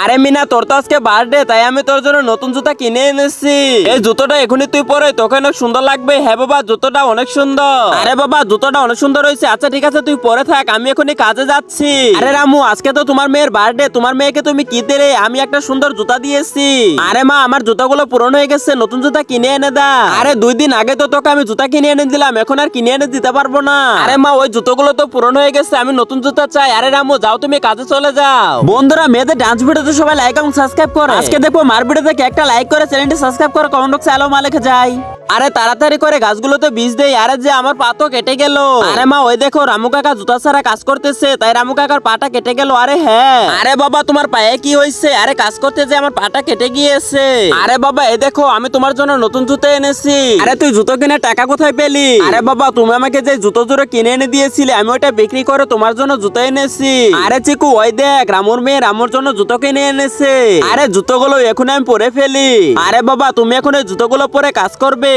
আরে মিনা, তোর তো আজকে বার্থডে, তাই আমি তোর জন্য নতুন জুতা কিনে এনেছি। এই জুতোটা এখনই তুই পরে তোকে অনেক সুন্দর লাগবে। হ্যাঁ বাবা, জুতোটা অনেক সুন্দর। আরে বাবা, জুতোটা অনেক সুন্দর হয়েছে। আচ্ছা ঠিক আছে, তুই পরে থাক, আমি এখনই কাজে যাচ্ছি। আরে রামু, আজকে তো তোমার মেয়ের বার্থডে, তোমার মেয়েকে তুমি কি দিলে? আমি একটা সুন্দর জুতা দিয়েছি। আরে মা, আমার জুতাগুলো পুরনো হয়ে গেছে, নতুন জুতা কিনে এনে দা। আরে 2 দিন আগে তো তোকে আমি জুতা কিনে এনে দিলাম, এখন আর কিনে এনে দিতে পারবো না। আরে মা, ওই জুতোগুলো তো পুরনো হয়ে গেছে, আমি নতুন জুতা চাই। আরে রামু, যাও তুমি কাজে চলে যাও। বন্ধুরা, মেয়েদের ডান্স ভিডিওতে সবাই লাইক এবং সাবস্ক্রাইব করে। আজকে দেখো মার ভিডিওতে একটা লাইক করে চ্যানেলটি সাবস্ক্রাইব করে কমেন্ট বক্সে হ্যালো মা লিখে যায়। আরে তাড়াতাড়ি করে গাছগুলোতে বীজ দেই। আরে যে আমার পা তো কেটে গেল। আরে মা, ওই দেখো রামু কাকা জুতা ছাড়া কাজ করতেছে, তাই রামু কাকার পাটা কেটে গেল। আরে হ্যাঁ। আরে বাবা, তোমার পায়ে কি হয়েছে? আরে কাজ করতে যে আমার পাটা কেটে গিয়েছে। আরে বাবা, এই দেখো আমি তোমার জন্য নতুন জুতো এনেছি। আরে তুই জুতো কিনে টাকা কোথায় পেলি? আরে বাবা, তুমি আমাকে যে জুতো জোড়া কিনে এনে দিয়েছিলে, আমি ওইটা বিক্রি করে তোমার জন্য জুতো এনেছি। আরে চিকু, ওই দেখ রামুর মেয়ে রামুর জন্য জুতো কিনে এনেছে। আরে জুতোগুলো এখন আমি পরে ফেলি। আরে বাবা, তুমি এখন এই জুতোগুলো পরে কাজ করবে।